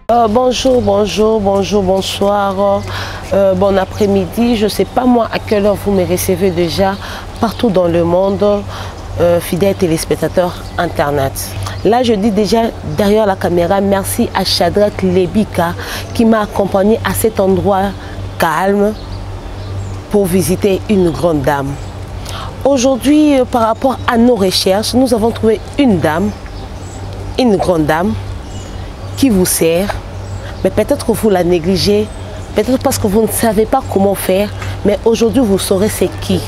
Bonjour, bonsoir, bon après-midi. Je ne sais pas moi à quelle heure vous me recevez déjà partout dans le monde, fidèles téléspectateurs Internet. Là, je dis déjà derrière la caméra, merci à Shadrach Lebika qui m'a accompagné à cet endroit calme pour visiter une grande dame. Aujourd'hui, par rapport à nos recherches, nous avons trouvé une dame, une grande dame, qui vous sert, mais peut-être que vous la négligez, peut-être parce que vous ne savez pas comment faire, mais aujourd'hui vous saurez c'est qui.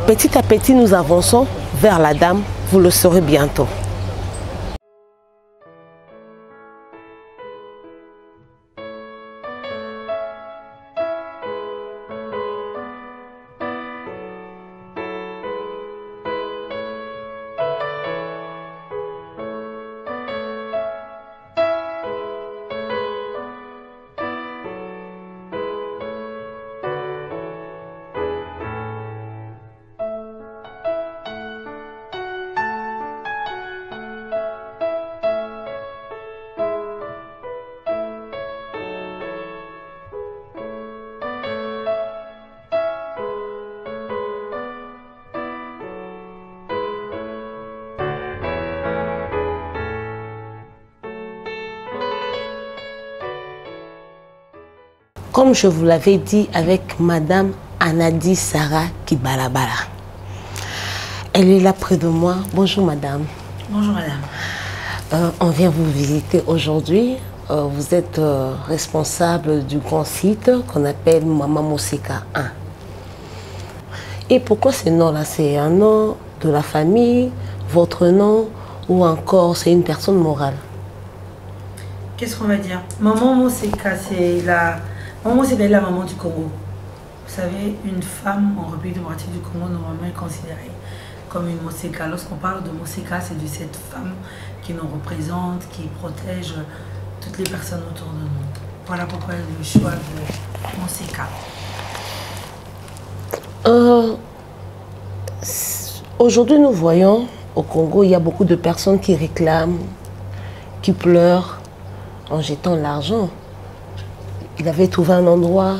Petit à petit nous avançons vers la dame, vous le saurez bientôt. Comme je vous l'avais dit avec Madame Anadi Sarah Kibalabala. Elle est là près de moi. Bonjour Madame. Bonjour Madame. On vient vous visiter aujourd'hui. Vous êtes responsable du grand site qu'on appelle Mama Moseka 1. Et pourquoi ce nom-là? C'est un nom de la famille, votre nom, ou encore c'est une personne morale? Qu'est-ce qu'on va dire? Maman Moseka, c'est la... Maman, c'est la maman du Congo. Vous savez, une femme en République démocratique du Congo, normalement, est considérée comme une Moseka. Lorsqu'on parle de Moseka, c'est de cette femme qui nous représente, qui protège toutes les personnes autour de nous. Voilà pourquoi le choix de Moseka. Aujourd'hui, nous voyons au Congo, il y a beaucoup de personnes qui réclament, qui pleurent en jetant l'argent. Il avait trouvé un endroit,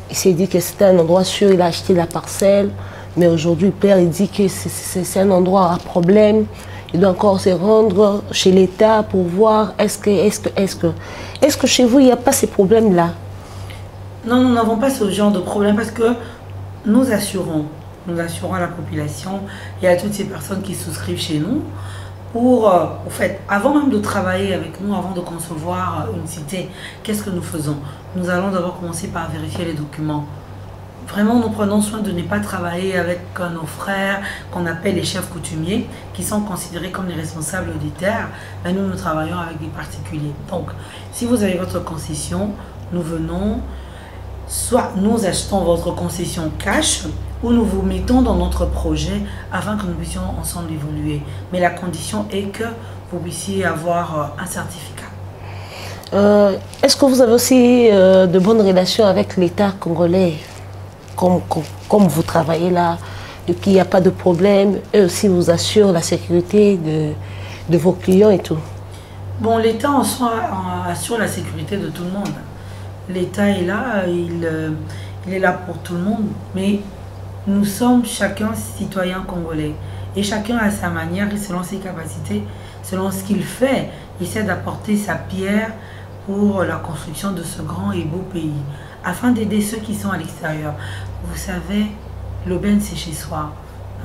il s'est dit que c'était un endroit sûr, il a acheté la parcelle, mais aujourd'hui le père il dit que c'est un endroit à problème, il doit encore se rendre chez l'État pour voir est-ce que chez vous il n'y a pas ces problèmes-là? Non, nous n'avons pas ce genre de problème parce que nous assurons à la population et à toutes ces personnes qui souscrivent chez nous pour, au fait, avant même de travailler avec nous, avant de concevoir une cité, qu'est-ce que nous faisons? Nous allons d'abord commencer par vérifier les documents. Vraiment, nous prenons soin de ne pas travailler avec nos frères qu'on appelle les chefs coutumiers, qui sont considérés comme les responsables des terres. Mais nous travaillons avec des particuliers. Donc, si vous avez votre concession, nous venons, soit nous achetons votre concession cash, ou nous vous mettons dans notre projet afin que nous puissions ensemble évoluer. Mais la condition est que vous puissiez avoir un certificat. Est-ce que vous avez aussi de bonnes relations avec l'État congolais, comme vous travaillez là, et qu'il n'y a pas de problème, eux aussi vous assurent la sécurité de vos clients et tout? Bon, l'État en soi assure la sécurité de tout le monde. L'État est là, il est là pour tout le monde, mais nous sommes chacun citoyen congolais et chacun à sa manière et selon ses capacités, selon ce qu'il fait, essaie d'apporter sa pierre pour la construction de ce grand et beau pays, afin d'aider ceux qui sont à l'extérieur. Vous savez, l'aubaine c'est chez soi.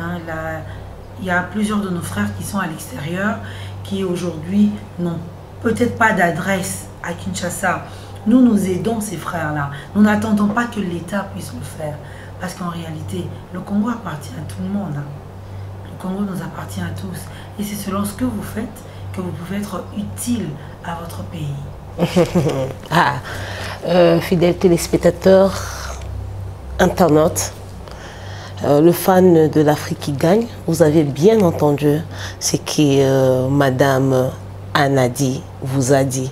Hein, il y a plusieurs de nos frères qui sont à l'extérieur, qui aujourd'hui n'ont peut-être pas d'adresse à Kinshasa. Nous aidons ces frères-là. Nous n'attendons pas que l'État puisse le faire. Parce qu'en réalité, le Congo appartient à tout le monde. Le Congo nous appartient à tous. Et c'est selon ce que vous faites que vous pouvez être utile à votre pays. Fidèles téléspectateurs, internautes, le fan de l'Afrique qui gagne, vous avez bien entendu ce que Madame Anadi vous a dit.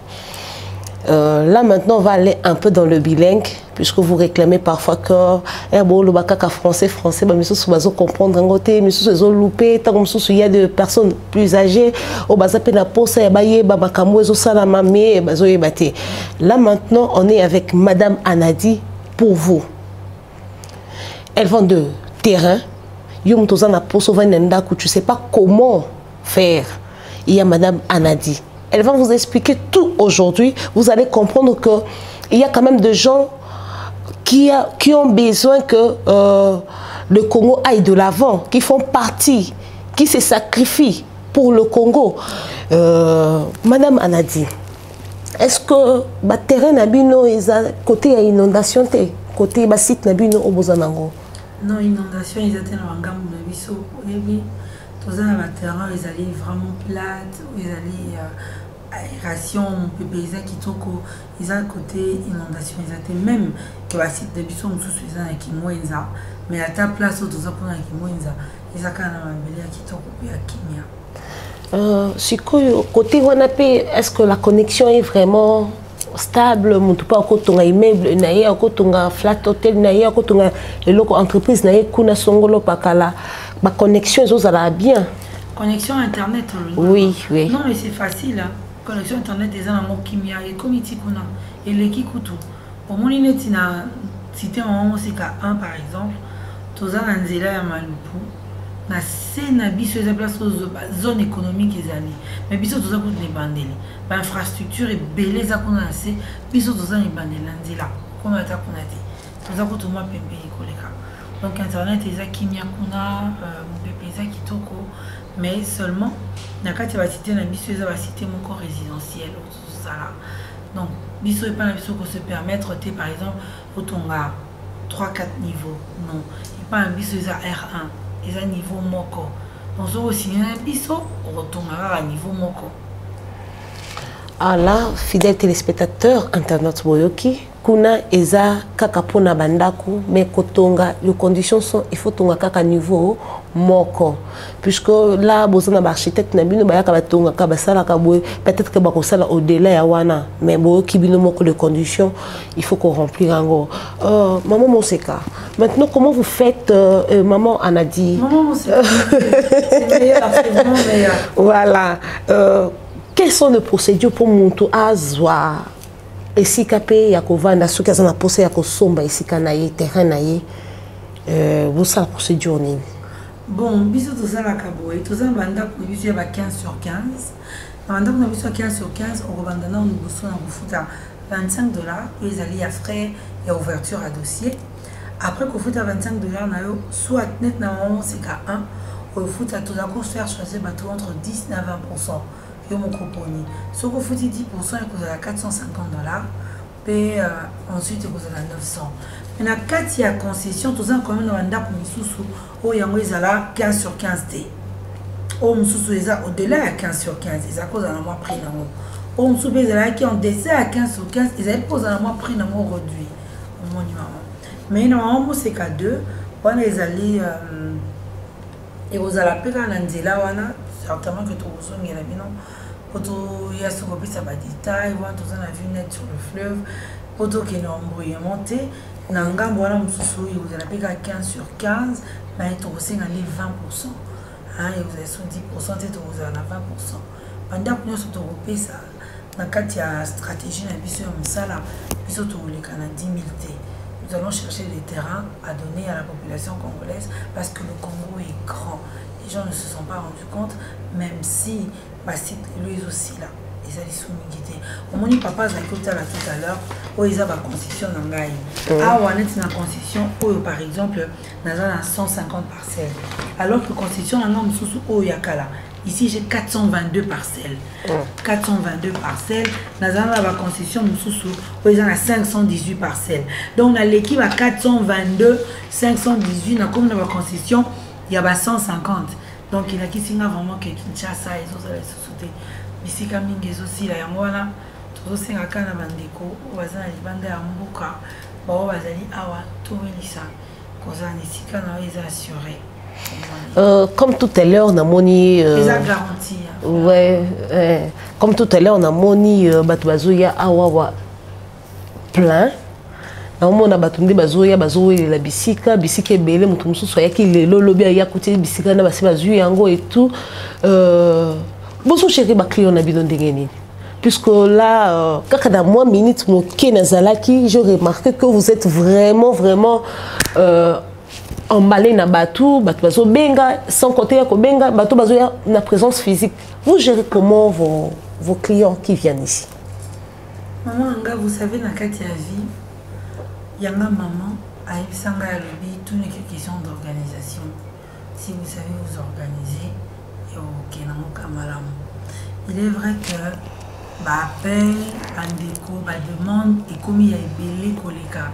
Là maintenant on va aller un peu dans le bilingue puisque vous réclamez parfois que le bakaka français mais ça comprendre en côté mais ça loupé tant comme il y a des personnes plus âgées au bazape na posa ya baye ba makambo ezo sala mamé bazo yebate. Là maintenant on est avec Madame Anadi pour vous. Elle vend de terrain. Yom toza na poso vanenda que tu sais pas comment faire. Il y a Madame Anadi. Elle va vous expliquer tout aujourd'hui. Vous allez comprendre qu'il y a quand même des gens qui ont besoin que le Congo aille de l'avant, qui font partie, qui se sacrifient pour le Congo. Madame Anadi, est-ce que le terrain Nabino est côté inondation, côté site Nabino au Bozanango? Non, inondation, ils étaient dans un gamme de biseau. Tous les terrains, ils allaient vraiment plates, ils allaient aération, mon paysan qui toko, ils ont côté inondation, ils étaient même que le site de biseau, nous tous ils ont qui moinza, mais à ta place, tous les gens qui moinza, ils ont quand même un qui toko et à kimia. Si côté Wanapé, est-ce que la connexion est vraiment stable? Mon tout pas côté un immeuble, naïe, côté un flat hotel, naïe, côté une entreprise, naïe, kuna songolo pakala. Ma connexion, ça va bien. Connexion internet. Oui, oui. Non, mais c'est facile. Hein. Connexion internet, des gens en kimia et comité kuna et l'équipe tout. Pour mon inédit, cité en musique 1 par exemple, tous les gens nzela ya malupu, na sena biso les place zone économique les années. Mais biso tous les gens les bandeli. Ba infrastructure et belé za kuna na se biso tous les gens les bandeli nzela. Comme ata kuna dit. Tous les gens tout moi pembe koleka. Donc internet les a kimia kuna pepeza kitoko mais seulement na kati va citer na biso eza va citer mon corps résidentiel tout ça là. Donc biso et pas na biso ko se permettre par exemple otonga 3-4 niveaux non et pas un biso eza R1 eza niveau moko donc so aussi na biso otonga à niveau moko. Ah là, fidèles téléspectateurs, internet boyoki, kuna eza kaka pona bandaku, mais kotonga, les conditions sont, il faut tonga kaka niveau moko. Puisque là, besoin d'un architecte, nabino baya kaba tonga kaba sala kabwe, peut-être que bako sala au-delà ya wana, mais boyoki bino moko les conditions, il faut qu'on remplisse encore. Maman Monseka, maintenant comment vous faites, maman Anadi? Maman Monseka, c'est meilleur, c'est vraiment meilleur. Voilà. Quelles sont les procédures pour monter à Zoa et si capé Yakovanda, ceux qui ont posé à Kosomba et si Kanaye, terrain naïe, vous savez la procédure ni? Bon, bisous tout ça la caboué, tout ça banda pour bisous à 15 sur 15. Banda pour bisous à 15 sur 15, on rebanda on nous bossons on fout à $25, puis ils allaient à frais et à ouverture à dossier. Après qu'on fout à $25, soit net normalement c'est qu'à 1, on fout à tout d'accord faire choisir bateau entre 10 et 20%. Yo mon coponi. Ce qu'on fout 10%, il coûte à $450. Puis ensuite il coûte à 900. Mais la 4 il y a concession, tout ça quand même dans un pour Misusu, oh yango ils là 15 sur 15 T. Oh Misusu ils au-delà à 15 sur 15, ils a cause à moi prix dans moi. Oh Misusu ils là qui ont dessert à 15 sur 15, ils a cause à moi prix dans moi réduit. Au monument. Mais normalement c'est qu'à 2, on les allés et vous allez appeler à l'Anzela wana. Certainement que tout le monde est là, il y a ce qu'on peut savoir des détails, voir tout ça, on a vu net sur le fleuve, auto qui est embrouillé monté, Nanga, voilà, vous allez payer à 15 sur 15, mais il vous avez 20%. Hein, et vous avez 10%, vous avez 20%. Pendant que nous sommes européens, ça, dans le cadre de la stratégie, nous avons 10 000 T. Nous allons chercher des terrains à donner à la population congolaise parce que le Congo est grand. Les gens ne se sont pas rendus compte, même si lui aussi là, ils allaient soumis. Au moment où papa a écouté là tout à l'heure, où ils ont la concession dans l'Aïe. Ah, on est dans la concession où par exemple, nous avons 150 parcelles. Alors que la concession, nous avons où Yakala. Ici, j'ai 422 parcelles. 422 parcelles. Nous avons la concession où ils ont 518 parcelles. Donc, on a l'équipe à 422, 518. Comme dans la concession, il y a 150. Donc, il y a qui sont vraiment que Kinshasa, ils ont les sociétés. Ici, comme ils aussi, là, il y a tous les 5 ans, ils ont des cours, ils ont des bandes à Mbuka, ils ont des awa, tout le monde, ils ont assuré. Comme tout à l'heure, on a moni. Garantie. Ouais, comme tout à l'heure, on a moni Batuazoya Awawa plein. On a batumde bazoya la bisika belé mutumsu soya ki lelo lobi ya kuti bisika na basi bazu yango et tout. Boso chéri ba client na bidon ndengeni. Puisque là, quand dans moi minute mon kenazalaki, je remarque que vous êtes vraiment emballé na batou bazo benga sans compter ya ko benga batou bazo ya na présence physique. Vous gérez comment vos clients qui viennent ici? Maman anga, vous savez na kati ya vie Yanga maman a ebisanga ya lobi, tout n'est que question d'organisation. Si vous savez vous organiser, il est vrai que appel, bandeko, demande et comme il y a belé koleka.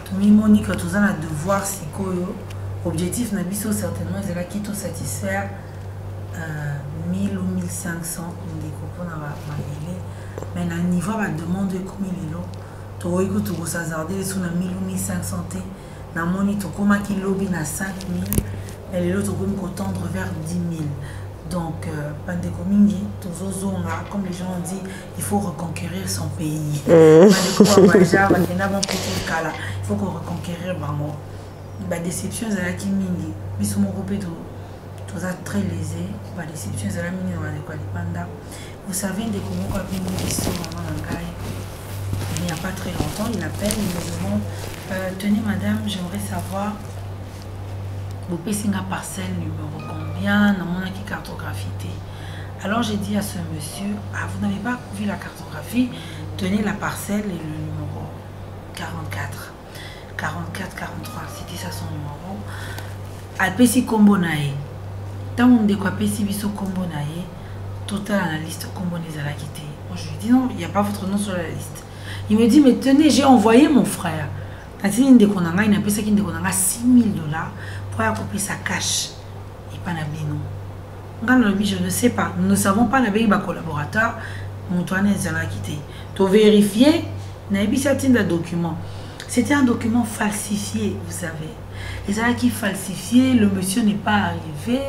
Tout le monde que tout ça a devoir si koyo objectif na biso certainement c'est là qui tout satisfaire 1000 ou 1500 ndeko pour na ba belé. Mais na niveau ba demande comme il est là. To iko to s'azarder sur na 1000 ou 1500 té na moni to koma ki lobby na 5000 et les autres comme tendre vers 10 000. Donc pandeko mingi tozozonga comme les gens ont dit il faut reconquérir son pays. Pandeko baja ba kena bon petit kala il faut qu'on reconquérir bango. Ba déception za ki mingi biso mo kopé to za très lésé ba déception za mingi na kwa panda. Vous savez des comment quoi mingi biso maman ngai. Il n'y a pas très longtemps, il appelle, il me demande tenez madame, j'aimerais savoir vous payez une parcelle numéro combien, dans mon cartographie. Alors j'ai dit à ce monsieur, ah, vous n'avez pas vu la cartographie, tenez la parcelle et le numéro 44. 44, 43, c'était ça son numéro. A pesi combo nae. Tant on dit quoi pesi biso combo nae, total à la liste combo les a quitté. Moi je lui dis non, il n'y a pas votre nom sur la liste. Il me dit, mais tenez, j'ai envoyé mon frère. Il a appelé ça $6 000 pour couper sa cash. Et pas na je ne sais pas. Nous ne savons pas na collaborateur. Mon toine est quitté. Tu vérifier, na un document. C'était un document falsifié, vous savez. Et ça qui falsifié, le monsieur n'est pas arrivé.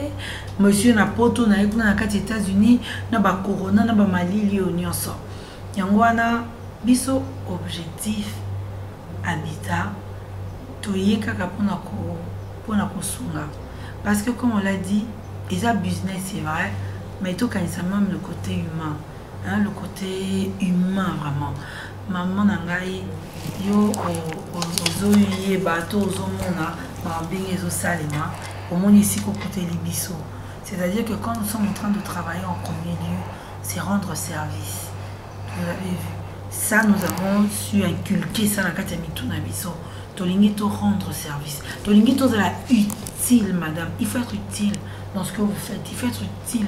Monsieur n'a pas tout na les États-Unis, na ba corona, na ba malili au nyonso. Yangwana biso objectif habitat toyé kaka pona kosunga parce que comme on l'a dit ils ont business c'est vrai mais tout quand ça même le côté humain hein, le côté humain vraiment maman nangai yo ozoyé bateau ozomona mabingi ezosalema omoni ici ko côté libiso c'est-à-dire que quand nous sommes en train de travailler en premier lieu c'est rendre service. Vous avez vu. Ça, nous avons su inculquer ça dans la Mituna Biso. Tolingi to rendre service. Tolingi to la utile, madame. Il faut être utile dans ce que vous faites. Il faut être utile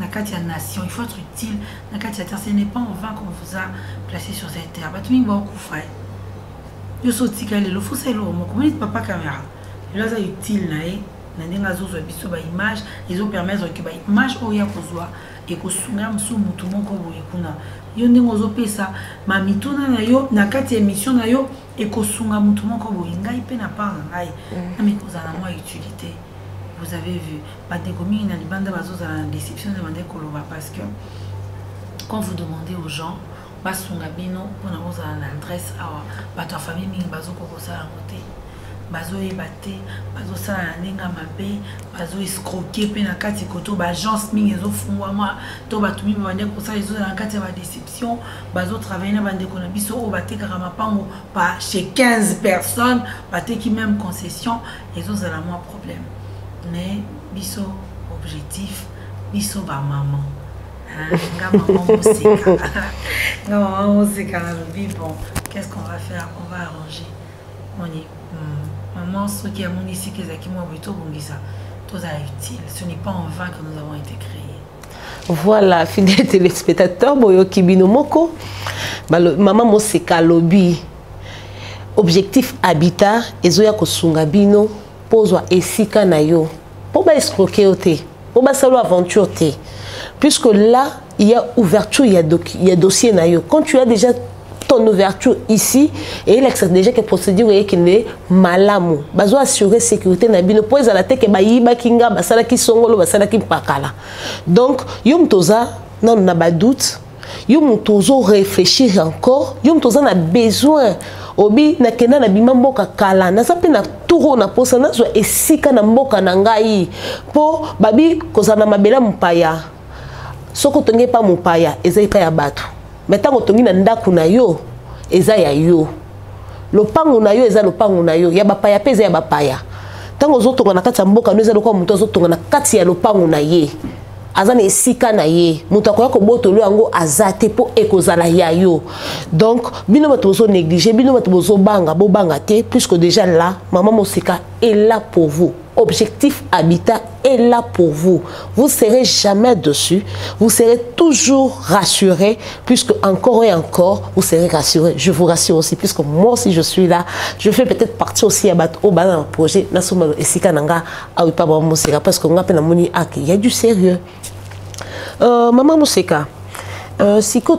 dans la nation. Il faut être utile dans la terre. Ce n'est pas en vain qu'on vous a placé sur cette terre. Batumi ba okufai. Yo soti kale lo fosa lo mo komoni papa caméra. Là ça utile nae. Na ndenga zo zo biso ba image, ils ont permettre que ba image oya kozwa et ko sunga msu mutu moko boye kuna. Yo ndengo zo pesa ma mituna na yo na kati émission na yo et ko sunga mutu moko boye ngai pe na pa ngai. Na mi kozana moi utilité. Vous avez vu ba de komi na libanda bazo za la déception de mande koloba parce que quand vous demandez aux gens ba sunga bino pona boza na adresse awa ba ta famille mingi bazo ko sala ngote. Bazo ebate, bazo sala nenga mabe, bazo escroquer pe na kati koto ba agence mingi ezo fungwa moi to batumi bande ko sala ezo na kati ba déception, bazo travailler na bande ko na biso o bateka mapango pa chez 15 personnes, bateki même concession, ezo sala moi problème. Mais biso objectif, biso ba maman. Nga maman moseka. Nga maman moseka na lobi bon, qu'est-ce qu'on va faire? On va arranger. On y maman, ce qui a mon ici, qui est utile. Ce n'est pas en vain que nous avons été créés. Voilà, fidèles téléspectateurs, Boyoki Binomoko, maman Moseka Lobi, objectif habitat, Ezoya Kosunga Bino, Pozwa Esika Nayo, pour pas escroquer au thé, pour pas salo aventure thé. Puisque là, il y a ouverture, il y a dossier Nayo. Quand tu as déjà ton ouverture ici et l'excès déjà que procédure est qu'il est malamu bazo assurer sécurité na bino pour ezala te ke bayiba kinga basala ki songolo basala ki pakala donc yom toza non na ba doute yom tozo réfléchir encore yom toza na besoin obi na kena na bima mboka kala na sape na turo na posa na zo esika na mboka na ngai po babi kozana mabela mpaya soko tonge pa mupaya eza pa ya bato metango tongi na ndaku na yo eza ya yo lopangu na yo eza lopangu na yo ya bapaya pe eza ya bapaya tango zotonga na kati ya mboka no eza lokwa muto azotonga na kati ya lopangu na ye aza na esika na ye muto akoya kobotolo yango aza te po ekozala ya yo donc bino bato bozo négliger bino bato bozo banga bobanga te puisque déjà là maman Moseka est là pour vous. Objectif Habitat est là pour vous. Vous ne serez jamais dessus. Vous serez toujours rassuré, puisque encore et encore, vous serez rassuré. Je vous rassure aussi, puisque moi aussi je suis là. Je fais peut-être partie aussi au bas d'un projet. Parce qu'on a il y a du sérieux. Maman Moseka, si tu as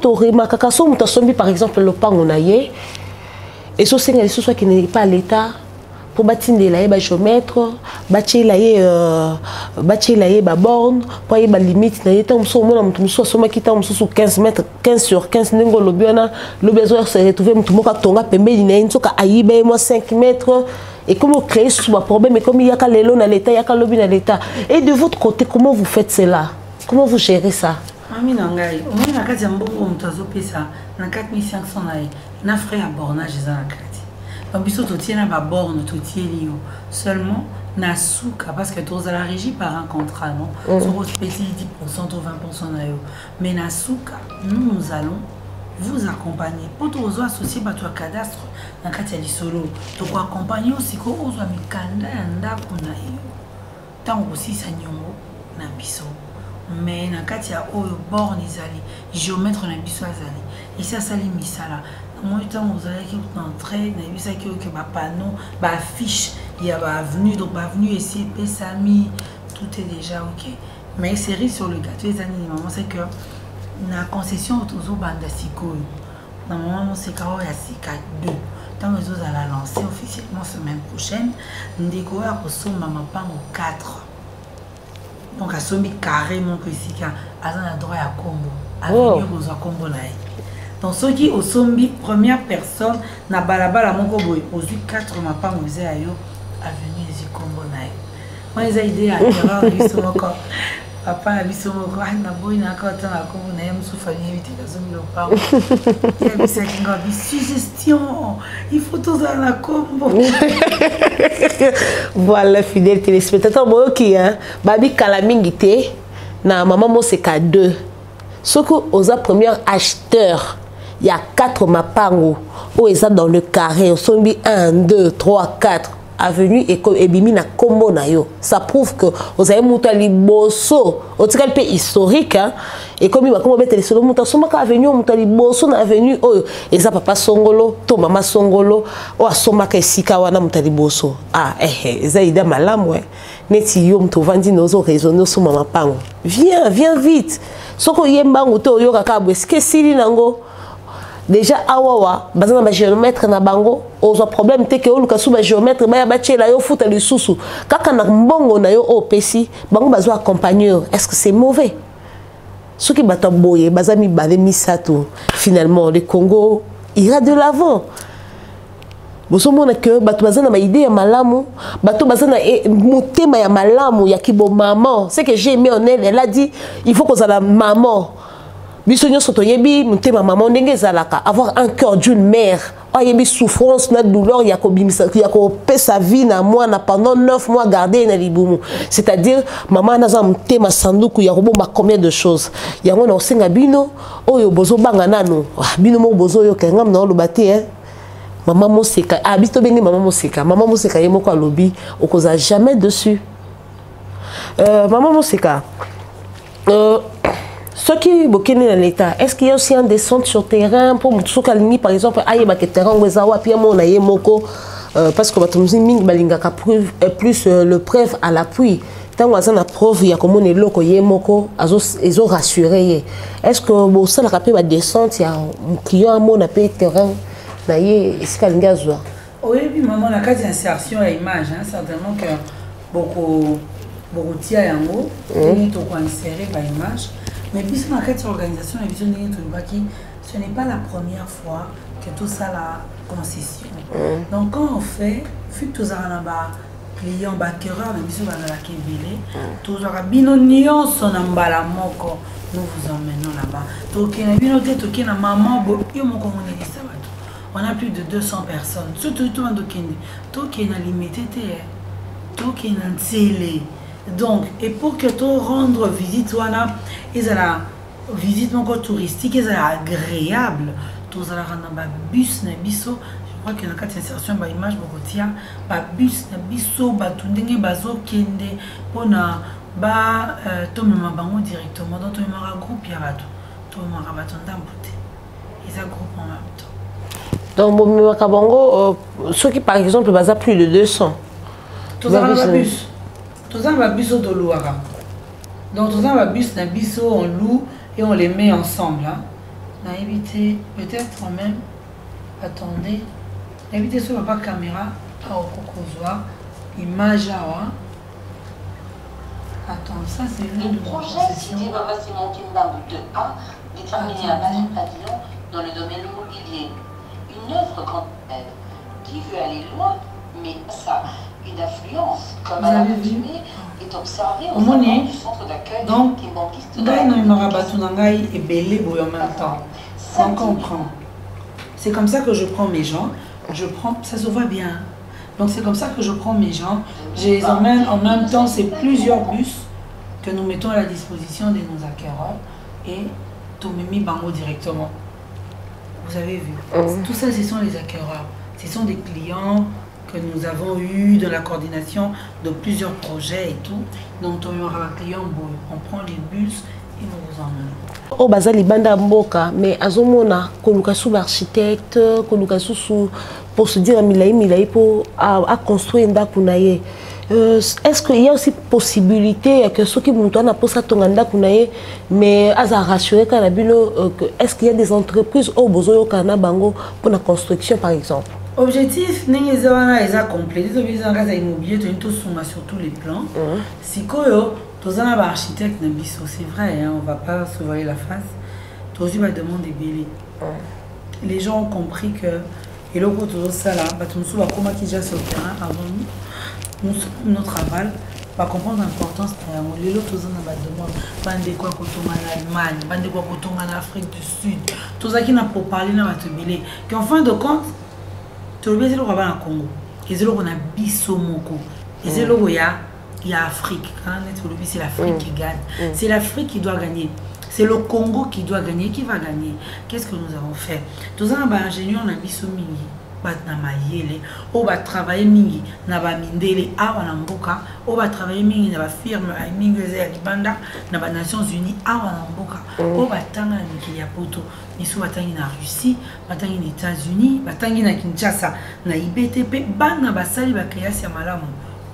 par exemple le pan on a et ce soit qui n'est pas à l'état. Pour bâtir des géomètres, bâtir la borne, pour y limite, il y a 15 mètres, 15 sur 15, le besoin se retrouver, moi 5 mètres, et comment créer ce problème, et comme il y a l'élo dans l'état, il y a lobby dans l'état. Et de votre côté, comment vous faites cela? Comment vous gérez ça? Mami Nangai, au moins, il y a 4500 na frais à bornage, Bambiso to tiena ba borne to tieli yo seulement na souka parce que tous à la régie par un contrat non sur spécial 10% ou 20% na yo mais na souka nous allons vous accompagner pour tous associer ba toi cadastre na kati ya lisolo to ko accompagner aussi ko ozwa mikanda ya ndako na yo tango aussi sa nyongo na biso mais na kati ya oyo borne izali géomètre na biso azali et ça sali misala. Moi, vous allez entrer, vous savez que ma panneau, ma affiche, il y a ma avenue, donc ma avenue ici, Pessami, tout est déjà ok. Mais série sur le gâteau, les animaux, c'est que la concession autour de Bandasiko, normalement, c'est qu'il y a 2. Tant que vous allez lancer officiellement semaine prochaine, nous découvrons que son maman pas au 4. Donc, à son carrément que ici, à un droit à combo, à venir aux combo là. Donc ceux qui au sombi première personne na balabala moko boy aux 4 mapa musée ayo avenue les combo na yo. Moi les idées à terrain biso moko papa na biso moko na boy na ka tana combo na yam soufa ni vite ka sombi lo pa. Il y a ça qui ngabi suggestion. Il faut tout dans la combo. Voilà fidèle téléspectateur moi qui hein babi kalamingité na maman Moseka 2. Ce que aux premiers acheteurs il y a 4 mapango où ils sont dans le carré, ils sont 1, 2, 3, 4 avenue et bimi na combo na yo. Ça prouve que vous avez monté liboso, au tika le pays historique hein. Et comme il va comment mettre les solo monta soma ka avenue monta liboso na avenue oh et ça papa songolo, to mama songolo, o asoma ka sika wana monta liboso. Ah ça ida malamu ouais. Neti yo mto vandi nozo raisonner sur mama pango. Viens vite. Soko yemba ngoto yo kaka bweske sili nango. Déjà awawa bazana ba géomètre na bango ozo problème te ke oluka su ba géomètre ba ya bachela yo futa lisusu kaka na mbongo na yo opesi bango bazo accompagner. Est-ce que c'est mauvais? Ce qui bata boye bazami bale misato finalement le Congo ira de l'avant. Bosomona que bato bazana ma idée ya malamu bato bazana motema ya malamu ya kibo maman. C'est que j'ai aimé en elle, elle a dit il faut qu'on a la maman. Avoir un cœur d'une mère, il y a souffrance, douleur, il y a sa vie pendant 9 mois garder na libumu. C'est-à-dire maman n'a pas thème sanduku, il y a combien de choses. Il y a un senga bino, oh yo bozo banga nano, bino mo bozo yo kengam na lo bate Maman Moseka, bito bengi maman Moseka yemo kwa lobby, okoza jamais dessus. Maman Moseka. Ceux qui bokene dans l'état, est-ce qu'il y a aussi un descente sur terrain pour ceux qui par exemple aïe ba terrain wezawa puis mon aïe moko parce que batumzi ming balingaka plus le preuve à l'appui. tant que na preuve ya komona eloko ye moko ezo rassurer. Est-ce que bon ça la rapé va descente ya client amona pe terrain na ye esika lingazwa? Oui, puis maman la carte d'insertion à image certainement que beaucoup tia yango et to ko insérer par image, mais puis sur la carte d'organisation et vision qui ce n'est pas la première fois que tout ça la concession. Donc quand on fait vu que tous arana client acquéreur na biso bana la kebele tous ara bino nyonso na mbala moko nous vous emmenons là-bas. Donc na bino te to na maman bo yo moko moneli ça bato. On a plus de 200 personnes. Surtout tout en dokende. To na limité te to na télé. Donc et pour que tu rendre visite wana ils la visite moko touristique ils agréable. Tous ala na bus na biso. Je crois que dans la carte d'insertion, il y a une image de bus, biso, batundenge, bazo, kende, pona, tomema bango directement. Donc, tu as un groupe, il y a bateau. Tu as un bateau d'amputé. Ils ont un groupe en même temps. Donc, bon, Kabango, ceux qui, par exemple, basent plus de 200. Tu as un bus. Tu as un bus de Louara. Donc, tu as un bus, un biso, on loue et on les met ensemble. On a évité, peut-être même, attendez. Évitez sur la caméra à Okokozwa, image à attends, ça c'est le projet cité Baba Simon Kimbangu 2A déterminer la base du pavillon dans le domaine immobilier. Une œuvre complète qui veut aller loin, mais ça, une affluence, comme à l'accoutumée, est observée au sein du centre d'accueil Kimbangiste. Donc, il belé en même temps. On comprend. C'est comme ça que je prends mes gens. Je prends, ça se voit bien. Donc c'est comme ça que je prends mes gens. Je les emmène en même temps, c'est plusieurs bus que nous mettons à la disposition de nos acquéreurs et Tomemi Bango directement. Vous avez vu. Tout ça, ce sont les acquéreurs. Ce sont des clients que nous avons eus de la coordination de plusieurs projets et tout. Donc Tomemi client, on prend les bus et nous vous emmenons. Oh bazali banda mboka mais azomona koluka sous architecte koluka sous pour se dire milai pour à construire ndako na ye. Est-ce qu'il y a aussi possibilité que ceux qui montent na posa tonganda kunaye mais aza rassurer kana bilo est-ce qu'il y a des entreprises au besoin kana bango pour la construction par exemple? Objectif n'est pas complet. Les objectifs en cas immobilier sur tous les plans. Si koyo tous un architecte c'est vrai, hein, on ne va pas se voiler la face. Tous va demander belé. Les gens ont compris que et le côté de ça là, nous va comment qui déjà sur le terrain avant nous notre travail va comprendre l'importance de les autres en bas de moi bande quoi quand on en Allemagne, bande quoi quand on en Afrique du Sud. Tout ça qui n'a pas parlé n'a pas te belé. Qu'en fin de compte, tu le sais le roi en Congo. Et c'est là qu'on a Bissomoko. Et c'est là où il y a Afrique. C'est l'Afrique qui gagne. C'est l'Afrique qui doit gagner. C'est le Congo qui doit gagner. Qui va gagner? Qu'est-ce que nous avons fait? Tous les ingénieurs, on a Bissomingi. On va travailler mingi na ba mindele awa na mboka, on va travailler mingi na ba firme ay mingi za libanda na ba Nations Unies awa na mboka, on va tanga na ya poto miso batangi na Russie, batangi na États-Unis, batangi na Kinshasa na IBTP bana basali ba création ya malamu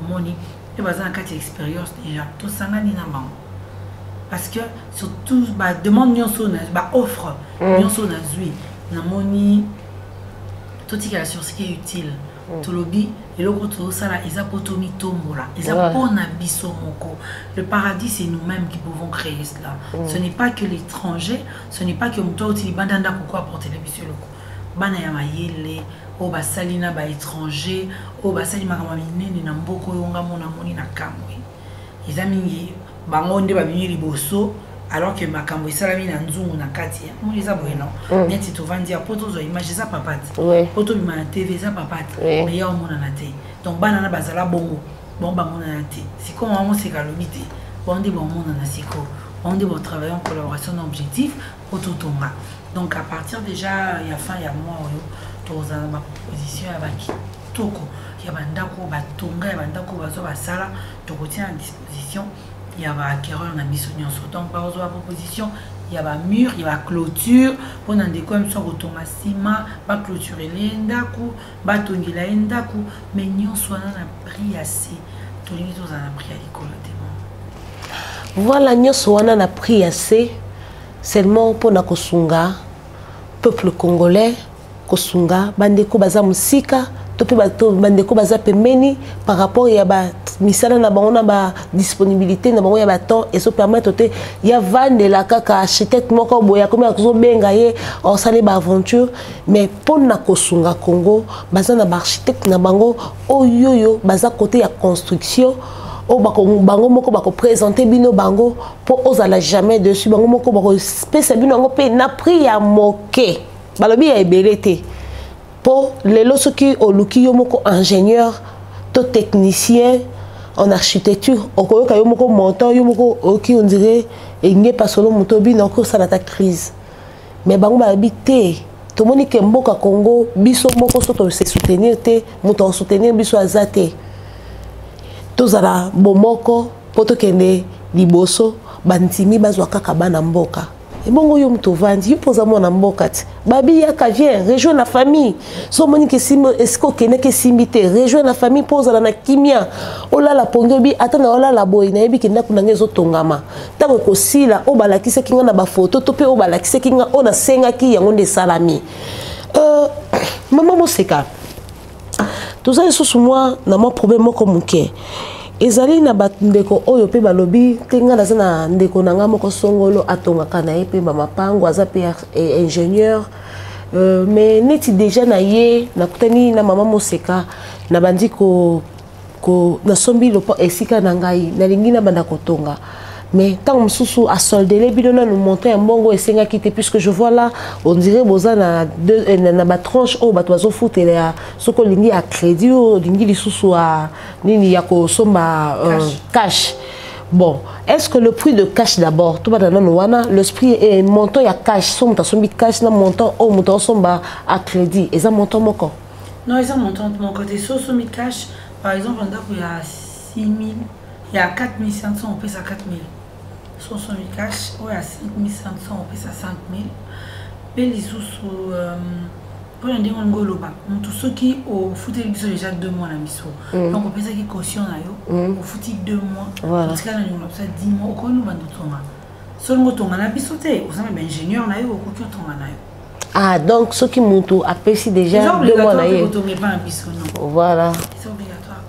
moni et bazana kati expérience déjà to sangani na bango parce que surtout ba demande nyonso na ba offre nyonso na zui na moni tout sur ce qui est utile. Tout le lobby et le retour ça là ils appotomi tombola ils apponnent bisomoko. Le paradis c'est nous-mêmes qui pouvons créer cela. Ce n'est pas que l'étranger, ce n'est pas que toi tu bandanda pourquoi apporter les bisous locaux. Bana ya mayele o basalina ba étranger o basali makama minene na mboko yonga mona moni na kamwe. Les amis bangonde ba bimi liboso alors que ma cambo salami na nzungu na kati mo les aboueno neti to vandi a poto zo image za papate poto bima na TV za papate mais ya mona na te donc bana na bazala bongo bon ba mona na te siko mo se kalobité bon de bon mona na siko on dit bon travailler en collaboration d'objectifs poto tonga donc à partir déjà il y a fin il y a mois to za ma proposition ya baki toko ya bandako ba tonga ya bandako bazo basala to retient à disposition. Il y a un acquéreur, on a mis son donc par exemple la proposition, il y a un mur, il y a une clôture, on a des comme ça automatisement, pas clôturer l'indaku, pas tonner l'indaku, mais nous soit on a pris assez, tout le monde a pris à l'école. voilà nyonso wana na pris assez seulement pour na kosunga peuple congolais kosunga bandeko baza musika to pe bandeko baza pembeni par rapport ya ba misala na bango na ba disponibilité na bango ya ba temps et so permettre te ya vandela kaka architecte moko boya comme azo benga ye on sale ba aventure mais pour na kosunga Congo baza na ba architecte na bango oyoyo baza côté ya construction o bango moko bako présenter bino bango pour ozala jamais dessus bango moko bako spécial bino ngo pe na prix ya moke balobi ya ebelete pour les lots qui au luki yomoko ingénieur to technicien en architecture okoyoka yomoko montant yomoko oki on dirait engé pas solo motobi noko ça la crise mais bango balobi te to moni ke mboka Congo biso moko soto se soutenir te moto soutenir biso azate tozala bomoko poto kende liboso bantimi bazwa kaka bana mboka ebongo yo mto vandi yo poza mona mboka ti babi yaka vient rejoindre la famille so moni ke simo esko kene ke simite rejoindre la famille poza na kimia olala pongo bi atana olala boy na yebi kenda kunanga ezotongama tango kosila obalakise kinga na ba photo to pe obalakise kinga ona senga ki yango nde salami mama Moseka tout ça sous moi na mon problème comme muke ezali na batndeko oyo pe balobi tenga na zana ndeko nanga moko songolo atonga kana ye pe mama pango aza pe ingénieur mais neti déjà na ye na kutani na mama Moseka na bandi ko na sombi lo esika na ngai na lingi na banda kotonga mais tant mususu a soldé bino na nous monter un bongo et senga quitté puisque je vois là on dirait boza na deux na ba tranche au bato bazo foutele ya soko lingi a crédit ou lingi lisusu a nini ya ko somba cash. Bon, est-ce que le prix de cash d'abord tout ba na wana l'esprit est montant ya cash somme ta sombi cash na montant au montant somba à crédit et ça montant moko. Non, ils ont montant de mon côté so sombi cash par exemple on il y a 6000 il y a 4500 on paie ça 4000. 60 000 cash, ou à 5500, on paie ça 5000. Et les sous pour un dégon goloba, tous ceux qui ont foutu déjà 2 mois la mission. Donc on paie ça qui caution là yo, on foutu 2 mois. Parce que là on a ça 10 mois, on nous vend tout ça. Seulement ton on a bisoté, on s'appelle ingénieur là yo, on coûte ton là yo. Ah donc ceux qui montent apprécient déjà 2 mois là yo. Voilà. C'est obligatoire.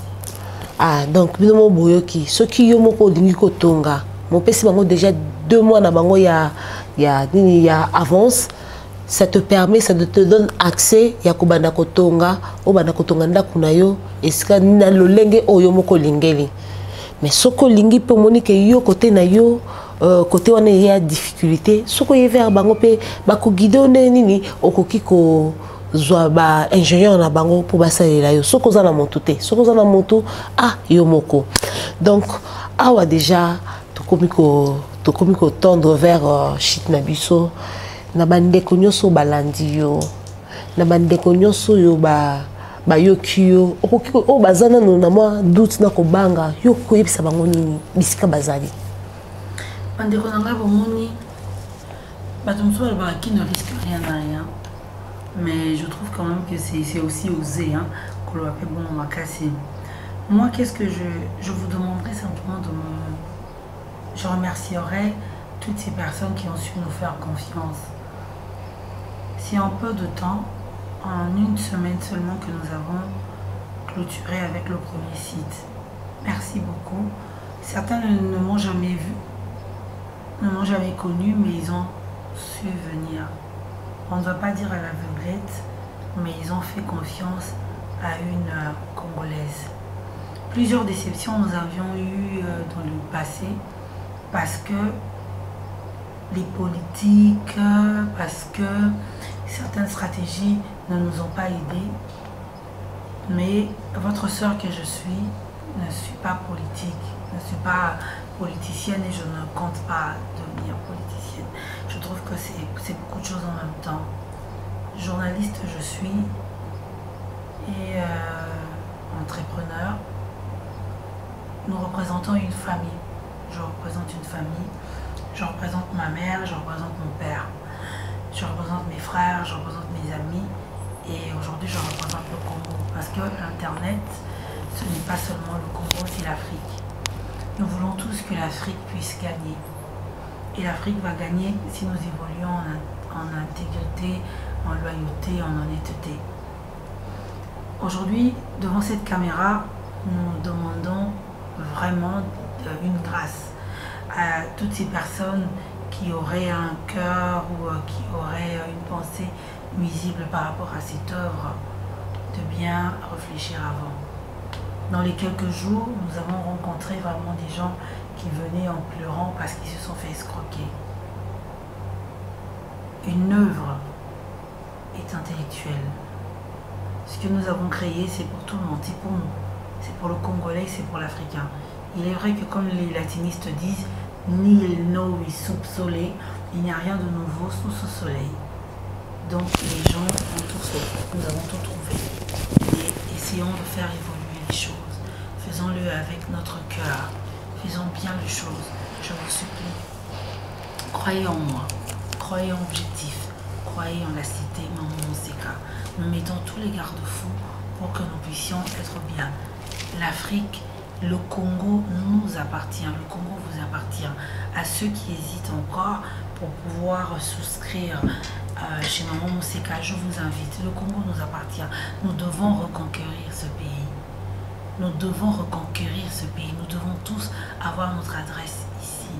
Ah donc bino boyoki, ceux qui yo moko dingi ko tonga. Mon PC bango déjà 2 mois na bango ya avance, ça te permet, ça te donne accès ya kubanda kotonga o banda kotonga ndaku na yo eska na lolenge oyo moko lingeli. Mais soko lingi pe moni ke yo côté na yo côté wana ya difficulté soko ye vers bango pe bako guider nini okoki ko zwa ba ingénieur na bango pour basalela yo soko za na moto te soko za na moto ah yo moko. Donc awa déjà tokomi ko tendre vers shit na biso na bandeko nyonso balandi yo na bandeko nyonso yo ba yoki yo okoki o bazana no na mwa doute na kobanga yo koyebisa bango nini bisika bazali bandeko nanga bomoni bato mosusu balobaka qui ne risque rien à rien mais je trouve quand même que c'est aussi osé hein koloba pe bon makasi. Moi qu'est-ce que je vous demanderai simplement de me je remercierai toutes ces personnes qui ont su nous faire confiance. Si en peu de temps, en 1 semaine seulement que nous avons clôturé avec le premier site, merci beaucoup. Certains ne m'ont jamais vu, ne m'ont jamais connu, mais ils ont su venir. On ne doit pas dire à l'aveuglette, mais ils ont fait confiance à une Congolaise. Plusieurs déceptions nous avions eues dans le passé, parce que les politiques, parce que certaines stratégies ne nous ont pas aidés. Mais votre sœur que je suis ne suis pas politique, ne suis pas politicienne et je ne compte pas devenir politicienne. Je trouve que c'est beaucoup de choses en même temps. Journaliste je suis et entrepreneur. Nous représentons une famille. Je représente une famille, je représente ma mère, je représente mon père, je représente mes frères, je représente mes amis et aujourd'hui je représente le Congo parce que l'internet ce n'est pas seulement le Congo, c'est l'Afrique. Nous voulons tous que l'Afrique puisse gagner. Et l'Afrique va gagner si nous évoluons en intégrité, en loyauté, en honnêteté. Aujourd'hui, devant cette caméra, nous demandons vraiment une grâce à toutes ces personnes qui auraient un cœur ou qui auraient une pensée nuisible par rapport à cette œuvre, de bien réfléchir avant. Dans les quelques jours, nous avons rencontré vraiment des gens qui venaient en pleurant parce qu'ils se sont fait escroquer. Une œuvre est intellectuelle. Ce que nous avons créé, c'est pour tout le monde, c'est pour nous. C'est pour le Congolais, c'est pour l'Africain. Il est vrai que comme les latinistes disent, Nil novi sub sole, il n'y a rien de nouveau sous ce soleil. Donc les gens ont tout fait, nous avons tout trouvé. Et essayons de faire évoluer les choses. Faisons-le avec notre cœur. Faisons bien les choses. Je vous supplie. Croyez en moi. Croyez en l'objectif. Croyez en la cité Maman Monseka. Nous mettons tous les garde-fous pour que nous puissions être bien. L'Afrique, le Congo nous appartient. Le Congo vous appartient. À ceux qui hésitent encore pour pouvoir souscrire chez Maman Monseka, je vous invite. Le Congo nous appartient. Nous devons reconquérir ce pays. Nous devons reconquérir ce pays. Nous devons tous avoir notre adresse ici.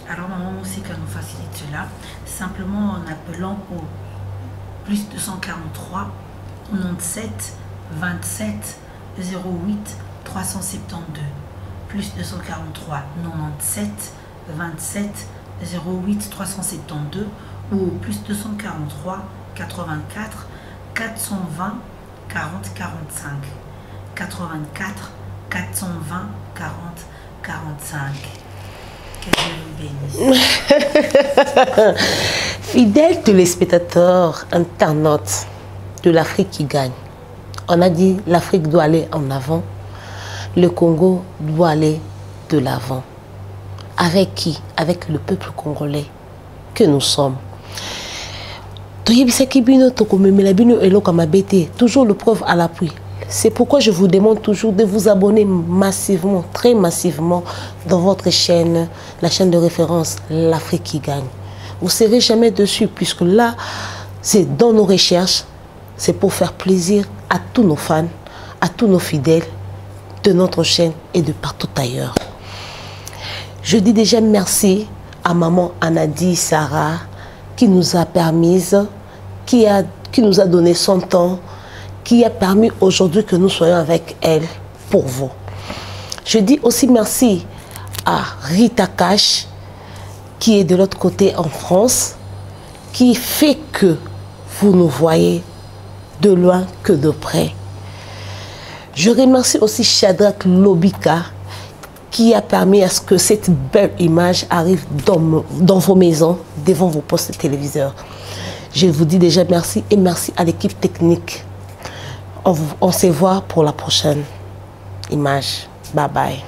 Alors Maman Monseka nous facilite cela simplement en appelant au plus 243 97 27 08 372. Plus 243 97 27 08 372 ou plus 243 84 420 40 45. 84 420 40 45. Que Dieu nous bénisse. Fidèles téléspectateurs, internautes de l'Afrique qui gagne. On a dit l'Afrique doit aller en avant. Le Congo doit aller de l'avant. Avec qui? Avec le peuple congolais que nous sommes. Toujours le preuve à l'appui. C'est pourquoi je vous demande toujours de vous abonner massivement, très massivement, dans votre chaîne, la chaîne de référence, l'Afrique qui gagne. Vous ne serez jamais dessus, puisque là, c'est dans nos recherches, c'est pour faire plaisir à tous nos fans, à tous nos fidèles de notre chaîne et de partout ailleurs. Je dis déjà merci à maman Anadi Sarah, qui nous a permise, qui nous a donné son temps, qui a permis aujourd'hui que nous soyons avec elle pour vous. Je dis aussi merci à Rita Cash, qui est de l'autre côté en France, qui fait que vous nous voyez de loin que de près. Je remercie aussi Shadrach Lobika, qui a permis à ce que cette belle image arrive dans vos maisons, devant vos postes téléviseurs. Je vous dis déjà merci et merci à l'équipe technique. On se voit pour la prochaine image. Bye bye.